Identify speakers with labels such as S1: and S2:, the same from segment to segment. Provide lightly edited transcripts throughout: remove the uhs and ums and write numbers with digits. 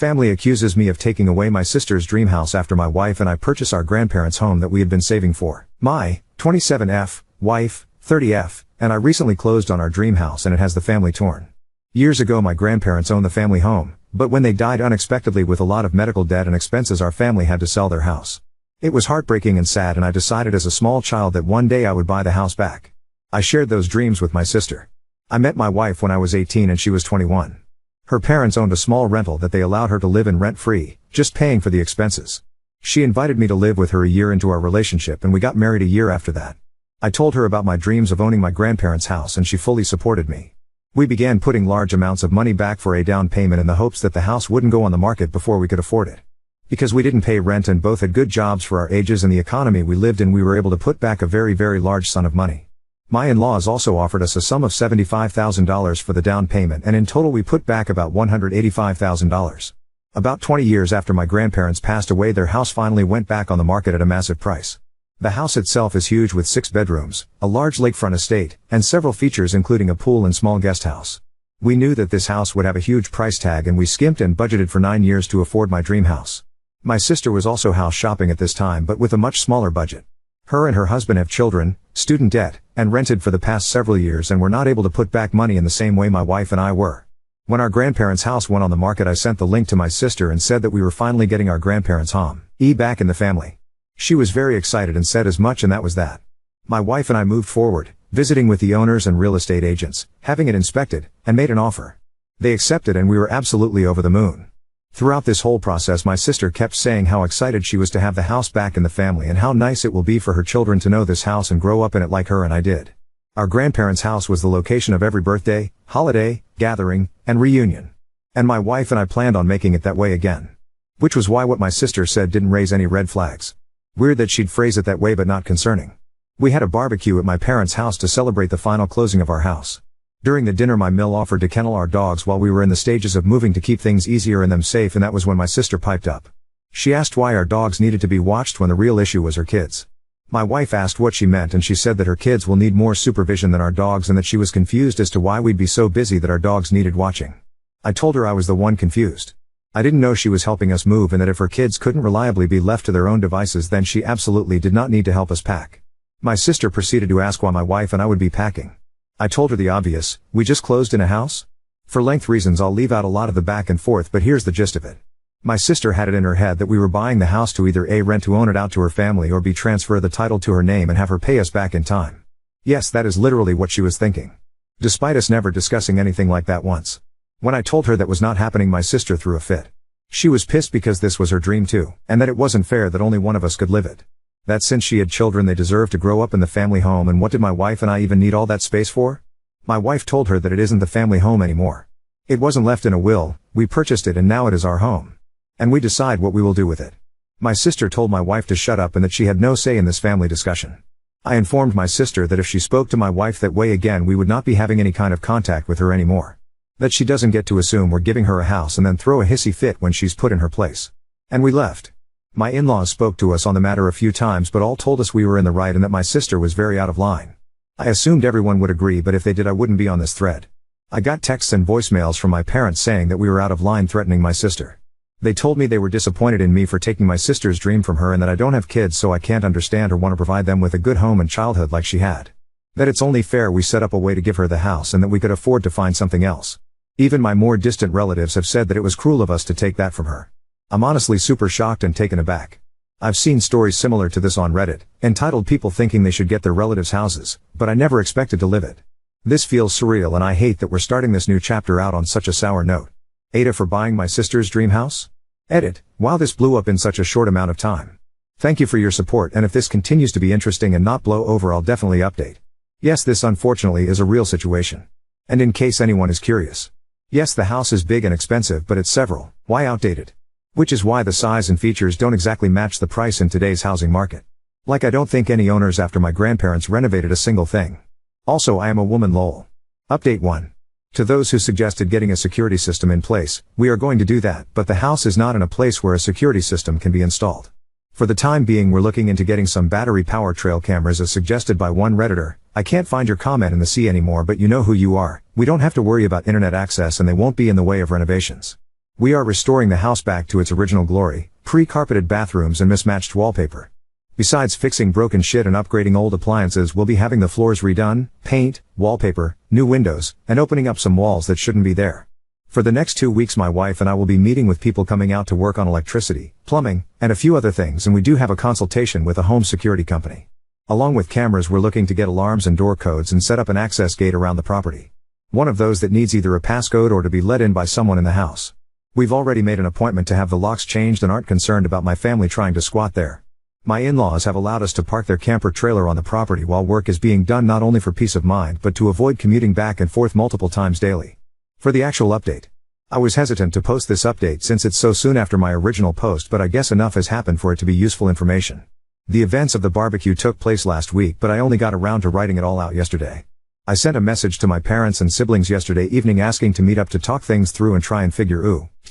S1: Family accuses me of taking away my sister's dream house after my wife and I purchase our grandparents' home that we had been saving for. My 27F, wife, 30F, and I recently closed on our dream house and it has the family torn. Years ago my grandparents owned the family home, but when they died unexpectedly with a lot of medical debt and expenses our family had to sell their house. It was heartbreaking and sad and I decided as a small child that one day I would buy the house back. I shared those dreams with my sister. I met my wife when I was 18 and she was 21. Her parents owned a small rental that they allowed her to live in rent-free, just paying for the expenses. She invited me to live with her a year into our relationship and we got married a year after that. I told her about my dreams of owning my grandparents' house and she fully supported me. We began putting large amounts of money back for a down payment in the hopes that the house wouldn't go on the market before we could afford it. Because we didn't pay rent and both had good jobs for our ages and the economy we lived in, we were able to put back a very large sum of money. My in-laws also offered us a sum of $75,000 for the down payment and in total we put back about $185,000. About 20 years after my grandparents passed away their house finally went back on the market at a massive price. The house itself is huge with 6 bedrooms, a large lakefront estate, and several features including a pool and small guest house. We knew that this house would have a huge price tag and we skimped and budgeted for 9 years to afford my dream house. My sister was also house shopping at this time but with a much smaller budget. Her and her husband have children, student debt, and rented for the past several years and were not able to put back money in the same way my wife and I were. When our grandparents' house went on the market I sent the link to my sister and said that we were finally getting our grandparents' home back in the family. She was very excited and said as much and that was that. My wife and I moved forward, visiting with the owners and real estate agents, having it inspected, and made an offer. They accepted and we were absolutely over the moon. Throughout this whole process my sister kept saying how excited she was to have the house back in the family and how nice it will be for her children to know this house and grow up in it like her and I did. Our grandparents' house was the location of every birthday, holiday, gathering, and reunion. And my wife and I planned on making it that way again. Which was why what my sister said didn't raise any red flags. Weird that she'd phrase it that way but not concerning. We had a barbecue at my parents' house to celebrate the final closing of our house. During the dinner my mill offered to kennel our dogs while we were in the stages of moving to keep things easier and them safe and that was when my sister piped up. She asked why our dogs needed to be watched when the real issue was her kids. My wife asked what she meant and she said that her kids will need more supervision than our dogs and that she was confused as to why we'd be so busy that our dogs needed watching. I told her I was the one confused. I didn't know she was helping us move and that if her kids couldn't reliably be left to their own devices then she absolutely did not need to help us pack. My sister proceeded to ask why my wife and I would be packing. I told her the obvious, we just closed in a house? For length reasons I'll leave out a lot of the back and forth but here's the gist of it. My sister had it in her head that we were buying the house to either A, rent to own it out to her family or B, transfer the title to her name and have her pay us back in time. Yes, that is literally what she was thinking. Despite us never discussing anything like that once. When I told her that was not happening my sister threw a fit. She was pissed because this was her dream too, and that it wasn't fair that only one of us could live it. That since she had children they deserved to grow up in the family home and what did my wife and I even need all that space for? My wife told her that it isn't the family home anymore. It wasn't left in a will, we purchased it and now it is our home. And we decide what we will do with it. My sister told my wife to shut up and that she had no say in this family discussion. I informed my sister that if she spoke to my wife that way again we would not be having any kind of contact with her anymore. That she doesn't get to assume we're giving her a house and then throw a hissy fit when she's put in her place. And we left. My in-laws spoke to us on the matter a few times but all told us we were in the right and that my sister was very out of line. I assumed everyone would agree but if they did I wouldn't be on this thread. I got texts and voicemails from my parents saying that we were out of line threatening my sister. They told me they were disappointed in me for taking my sister's dream from her and that I don't have kids so I can't understand or want to provide them with a good home and childhood like she had. That it's only fair we set up a way to give her the house and that we could afford to find something else. Even my more distant relatives have said that it was cruel of us to take that from her. I'm honestly super shocked and taken aback. I've seen stories similar to this on Reddit, entitled people thinking they should get their relatives' houses, but I never expected to live it. This feels surreal and I hate that we're starting this new chapter out on such a sour note. Aita for buying my sister's dream house? Edit. Wow, this blew up in such a short amount of time. Thank you for your support and if this continues to be interesting and not blow over I'll definitely update. Yes, this unfortunately is a real situation. And in case anyone is curious. Yes, the house is big and expensive but it's several, why outdated? Which is why the size and features don't exactly match the price in today's housing market. Like I don't think any owners after my grandparents renovated a single thing. Also I am a woman lol. Update 1. To those who suggested getting a security system in place, we are going to do that, but the house is not in a place where a security system can be installed. For the time being we're looking into getting some battery power trail cameras as suggested by one Redditor. I can't find your comment in the sea anymore but you know who you are. We don't have to worry about internet access and they won't be in the way of renovations. We are restoring the house back to its original glory, pre-carpeted bathrooms and mismatched wallpaper. Besides fixing broken shit and upgrading old appliances, we'll be having the floors redone, paint, wallpaper, new windows, and opening up some walls that shouldn't be there. For the next 2 weeks my wife and I will be meeting with people coming out to work on electricity, plumbing, and a few other things, and we do have a consultation with a home security company. Along with cameras, we're looking to get alarms and door codes and set up an access gate around the property. One of those that needs either a passcode or to be let in by someone in the house. We've already made an appointment to have the locks changed and aren't concerned about my family trying to squat there. My in-laws have allowed us to park their camper trailer on the property while work is being done, not only for peace of mind but to avoid commuting back and forth multiple times daily. For the actual update. I was hesitant to post this update since it's so soon after my original post, but I guess enough has happened for it to be useful information. The events of the barbecue took place last week, but I only got around to writing it all out yesterday. I sent a message to my parents and siblings yesterday evening asking to meet up to talk things through and try and figure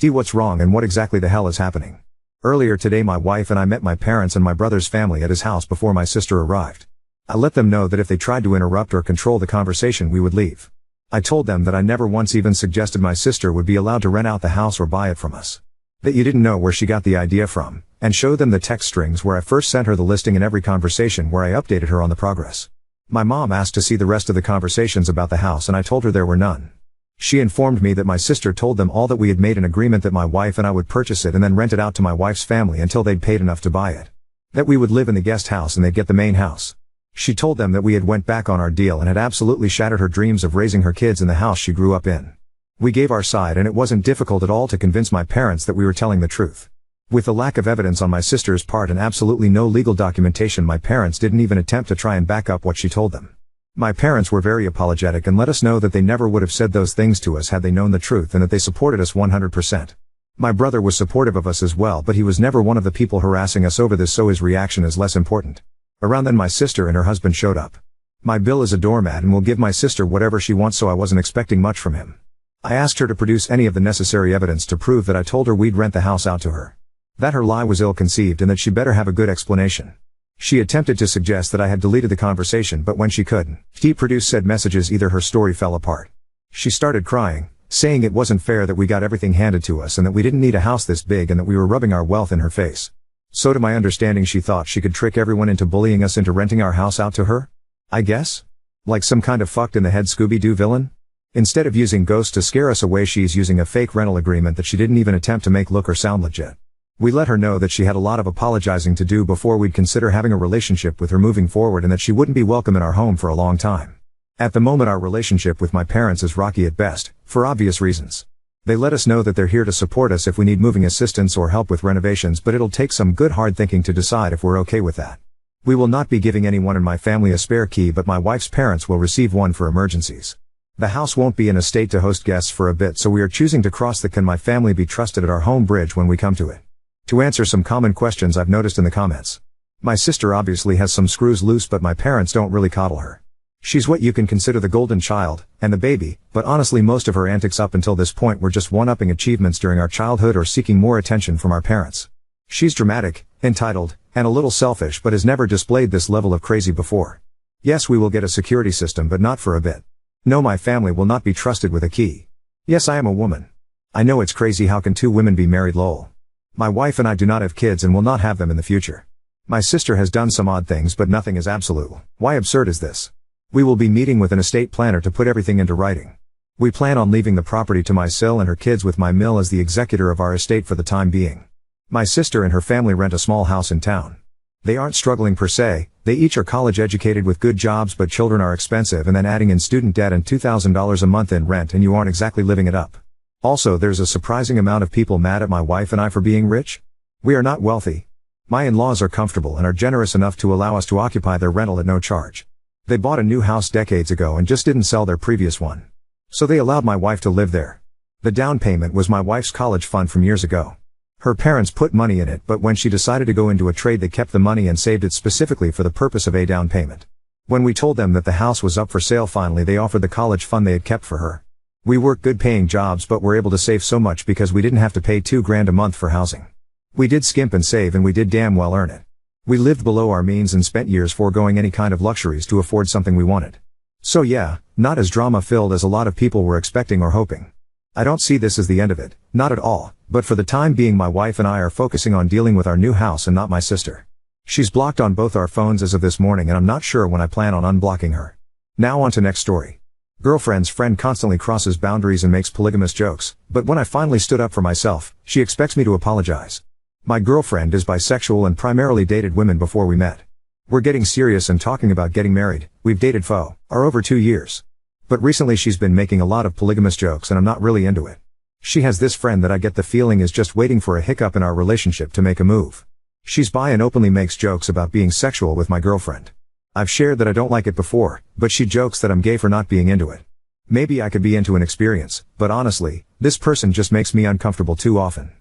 S1: what's wrong and what exactly the hell is happening. Earlier today my wife and I met my parents and my brother's family at his house before my sister arrived. I let them know that if they tried to interrupt or control the conversation we would leave. I told them that I never once even suggested my sister would be allowed to rent out the house or buy it from us. That you didn't know where she got the idea from, and showed them the text strings where I first sent her the listing and every conversation where I updated her on the progress. My mom asked to see the rest of the conversations about the house and I told her there were none. She informed me that my sister told them all that we had made an agreement that my wife and I would purchase it and then rent it out to my wife's family until they'd paid enough to buy it. That we would live in the guest house and they'd get the main house. She told them that we had went back on our deal and had absolutely shattered her dreams of raising her kids in the house she grew up in. We gave our side and it wasn't difficult at all to convince my parents that we were telling the truth. With the lack of evidence on my sister's part and absolutely no legal documentation, my parents didn't even attempt to try and back up what she told them. My parents were very apologetic and let us know that they never would have said those things to us had they known the truth and that they supported us 100%. My brother was supportive of us as well, but he was never one of the people harassing us over this, so his reaction is less important. Around then my sister and her husband showed up. My Bill is a doormat and will give my sister whatever she wants, so I wasn't expecting much from him. I asked her to produce any of the necessary evidence to prove that I told her we'd rent the house out to her. That her lie was ill-conceived and that she better have a good explanation. She attempted to suggest that I had deleted the conversation, but when she couldn't produce said messages, either her story fell apart. She started crying, saying it wasn't fair that we got everything handed to us and that we didn't need a house this big and that we were rubbing our wealth in her face. So to my understanding she thought she could trick everyone into bullying us into renting our house out to her? I guess? Like some kind of fucked in the head Scooby-Doo villain? Instead of using ghosts to scare us away, she's using a fake rental agreement that she didn't even attempt to make look or sound legit. We let her know that she had a lot of apologizing to do before we'd consider having a relationship with her moving forward and that she wouldn't be welcome in our home for a long time. At the moment our relationship with my parents is rocky at best, for obvious reasons. They let us know that they're here to support us if we need moving assistance or help with renovations, but it'll take some good hard thinking to decide if we're okay with that. We will not be giving anyone in my family a spare key, but my wife's parents will receive one for emergencies. The house won't be in a state to host guests for a bit, so we are choosing to cross the "can my family be trusted" at our home bridge when we come to it. To answer some common questions I've noticed in the comments. My sister obviously has some screws loose, but my parents don't really coddle her. She's what you can consider the golden child, and the baby, but honestly most of her antics up until this point were just one-upping achievements during our childhood or seeking more attention from our parents. She's dramatic, entitled, and a little selfish, but has never displayed this level of crazy before. Yes, we will get a security system, but not for a bit. No, my family will not be trusted with a key. Yes, I am a woman. I know it's crazy, how can two women be married, lol. My wife and I do not have kids and will not have them in the future. My sister has done some odd things, but nothing is absolute. Why absurd is this? We will be meeting with an estate planner to put everything into writing. We plan on leaving the property to my sil and her kids, with my mill as the executor of our estate for the time being. My sister and her family rent a small house in town. They aren't struggling per se, they each are college educated with good jobs, but children are expensive, and then adding in student debt and $2,000 a month in rent and you aren't exactly living it up. Also, there's a surprising amount of people mad at my wife and I for being rich. We are not wealthy. My in-laws are comfortable and are generous enough to allow us to occupy their rental at no charge. They bought a new house decades ago and just didn't sell their previous one. So they allowed my wife to live there. The down payment was my wife's college fund from years ago. Her parents put money in it, but when she decided to go into a trade they kept the money and saved it specifically for the purpose of a down payment. When we told them that the house was up for sale, finally they offered the college fund they had kept for her. We worked good paying jobs but were able to save so much because we didn't have to pay $2,000 a month for housing. We did skimp and save, and we did damn well earn it. We lived below our means and spent years foregoing any kind of luxuries to afford something we wanted. So yeah, not as drama filled as a lot of people were expecting or hoping. I don't see this as the end of it, not at all, but for the time being my wife and I are focusing on dealing with our new house and not my sister. She's blocked on both our phones as of this morning and I'm not sure when I plan on unblocking her. Now on to next story. Girlfriend's friend constantly crosses boundaries and makes polygamous jokes, but when I finally stood up for myself, she expects me to apologize. My girlfriend is bisexual and primarily dated women before we met. We're getting serious and talking about getting married. We've dated for over 2 years. But recently she's been making a lot of polygamous jokes and I'm not really into it. She has this friend that I get the feeling is just waiting for a hiccup in our relationship to make a move. She's bi and openly makes jokes about being sexual with my girlfriend. I've shared that I don't like it before, but she jokes that I'm gay for not being into it. Maybe I could be into an experience, but honestly, this person just makes me uncomfortable too often.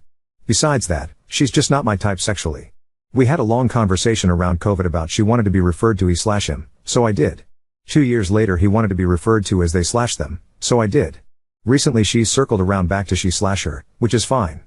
S1: Besides that, she's just not my type sexually. We had a long conversation around COVID about she wanted to be referred to he/him, so I did. 2 years later he wanted to be referred to as they/them, so I did. Recently she's circled around back to she/her, which is fine.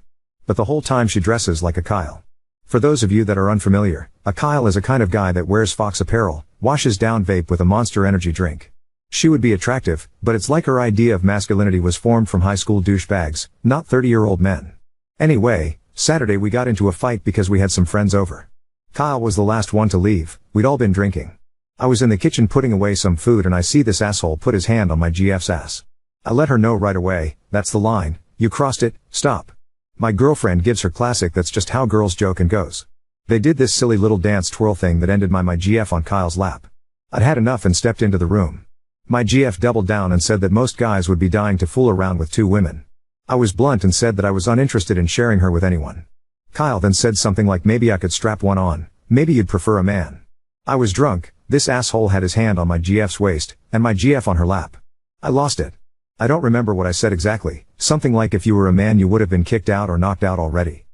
S1: But the whole time she dresses like a Kyle. For those of you that are unfamiliar, a Kyle is a kind of guy that wears Fox apparel, washes down vape with a Monster Energy drink. She would be attractive, but it's like her idea of masculinity was formed from high school douchebags, not 30-year-old men. Anyway, Saturday we got into a fight because we had some friends over. Kyle was the last one to leave, we'd all been drinking. I was in the kitchen putting away some food and I see this asshole put his hand on my GF's ass. I let her know right away, that's the line, you crossed it, stop. My girlfriend gives her classic that's just how girls joke and goes. They did this silly little dance twirl thing that ended my GF on Kyle's lap. I'd had enough and stepped into the room. My GF doubled down and said that most guys would be dying to fool around with 2 women. I was blunt and said that I was uninterested in sharing her with anyone. Kyle then said something like maybe I could strap one on, maybe you'd prefer a man. I was drunk, this asshole had his hand on my GF's waist, and my GF on her lap. I lost it. I don't remember what I said exactly, something like if you were a man you would have been kicked out or knocked out already.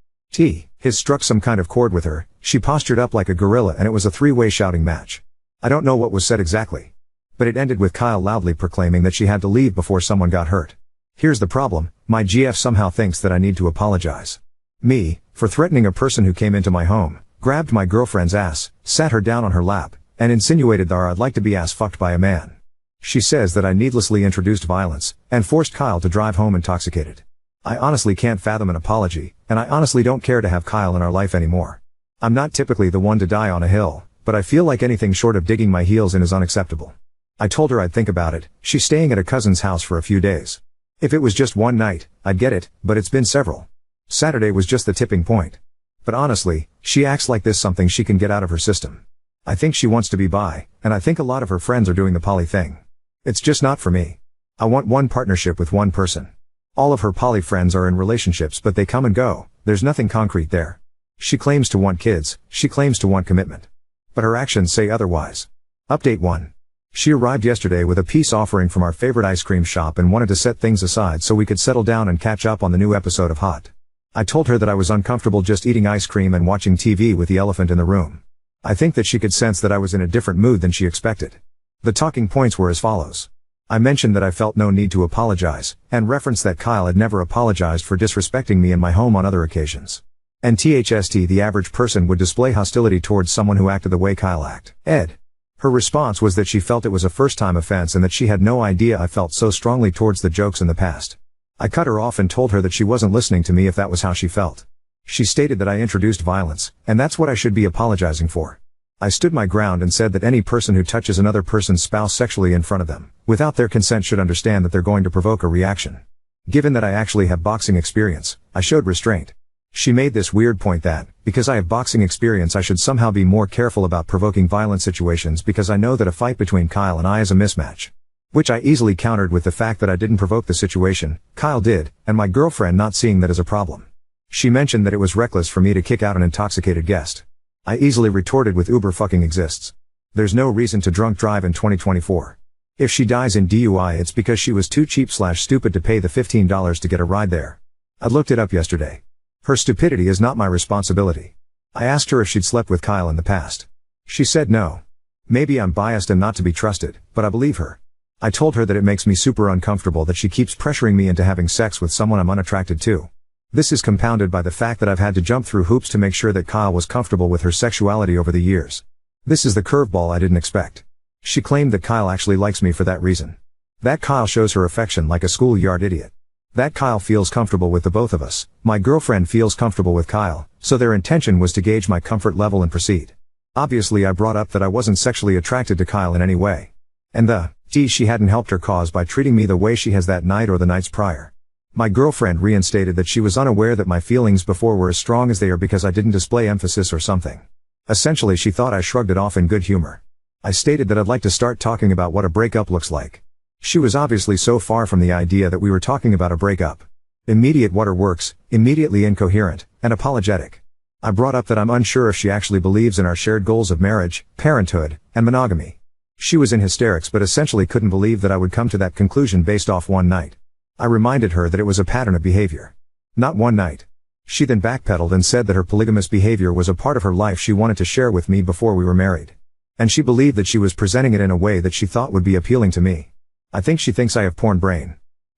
S1: His struck some kind of chord with her, she postured up like a gorilla and it was a 3-way shouting match. I don't know what was said exactly. But it ended with Kyle loudly proclaiming that she had to leave before someone got hurt. Here's the problem, my GF somehow thinks that I need to apologize. Me, for threatening a person who came into my home, grabbed my girlfriend's ass, sat her down on her lap, and insinuated that I'd like to be ass fucked by a man. She says that I needlessly introduced violence, and forced Kyle to drive home intoxicated. I honestly can't fathom an apology, and I honestly don't care to have Kyle in our life anymore. I'm not typically the one to die on a hill, but I feel like anything short of digging my heels in is unacceptable. I told her I'd think about it, she's staying at a cousin's house for a few days. If it was just one night, I'd get it, but it's been several. Saturday was just the tipping point. But honestly, she acts like this something she can get out of her system. I think she wants to be bi, and I think a lot of her friends are doing the poly thing. It's just not for me. I want one partnership with one person. All of her poly friends are in relationships but they come and go, there's nothing concrete there. She claims to want kids, she claims to want commitment. But her actions say otherwise. Update 1. She arrived yesterday with a peace offering from our favorite ice cream shop and wanted to set things aside so we could settle down and catch up on the new episode of Hot. I told her that I was uncomfortable just eating ice cream and watching TV with the elephant in the room. I think that she could sense that I was in a different mood than she expected. The talking points were as follows. I mentioned that I felt no need to apologize, and referenced that Kyle had never apologized for disrespecting me in my home on other occasions. And THST the average person would display hostility towards someone who acted the way Kyle acted. Her response was that she felt it was a first-time offense and that she had no idea I felt so strongly towards the jokes in the past. I cut her off and told her that she wasn't listening to me if that was how she felt. She stated that I introduced violence, and that's what I should be apologizing for. I stood my ground and said that any person who touches another person's spouse sexually in front of them, without their consent should understand that they're going to provoke a reaction. Given that I actually have boxing experience, I showed restraint. She made this weird point that, because I have boxing experience I should somehow be more careful about provoking violent situations because I know that a fight between Kyle and I is a mismatch. Which I easily countered with the fact that I didn't provoke the situation, Kyle did, and my girlfriend not seeing that as a problem. She mentioned that it was reckless for me to kick out an intoxicated guest. I easily retorted with Uber fucking exists. There's no reason to drunk drive in 2024. If she dies in DUI it's because she was too cheap/stupid to pay the $15 to get a ride there. I looked it up yesterday. Her stupidity is not my responsibility. I asked her if she'd slept with Kyle in the past. She said no. Maybe I'm biased and not to be trusted, but I believe her. I told her that it makes me super uncomfortable that she keeps pressuring me into having sex with someone I'm unattracted to. This is compounded by the fact that I've had to jump through hoops to make sure that Kyle was comfortable with her sexuality over the years. This is the curveball I didn't expect. She claimed that Kyle actually likes me for that reason. That Kyle shows her affection like a schoolyard idiot. That Kyle feels comfortable with the both of us. My girlfriend feels comfortable with Kyle, so their intention was to gauge my comfort level and proceed. Obviously I brought up that I wasn't sexually attracted to Kyle in any way. And she hadn't helped her cause by treating me the way she has that night or the nights prior. My girlfriend reinstated that she was unaware that my feelings before were as strong as they are because I didn't display emphasis or something. Essentially she thought I shrugged it off in good humor. I stated that I'd like to start talking about what a breakup looks like. She was obviously so far from the idea that we were talking about a breakup. Immediate waterworks, immediately incoherent, and apologetic. I brought up that I'm unsure if she actually believes in our shared goals of marriage, parenthood, and monogamy. She was in hysterics but essentially couldn't believe that I would come to that conclusion based off one night. I reminded her that it was a pattern of behavior. Not one night. She then backpedaled and said that her polygamous behavior was a part of her life she wanted to share with me before we were married. And she believed that she was presenting it in a way that she thought would be appealing to me. I think she thinks I have porn brain.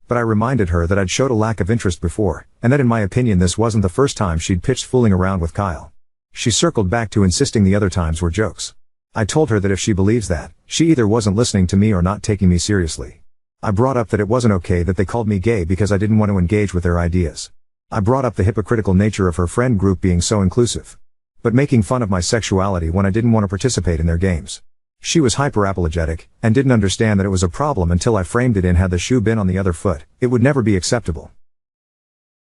S1: But I reminded her that I'd showed a lack of interest before, and that in my opinion this wasn't the first time she'd pitched fooling around with Kyle. She circled back to insisting the other times were jokes. I told her that if she believes that, she either wasn't listening to me or not taking me seriously. I brought up that it wasn't okay that they called me gay because I didn't want to engage with their ideas. I brought up the hypocritical nature of her friend group being so inclusive. But making fun of my sexuality when I didn't want to participate in their games. She was hyper-apologetic, and didn't understand that it was a problem until I framed it in had the shoe been on the other foot, it would never be acceptable.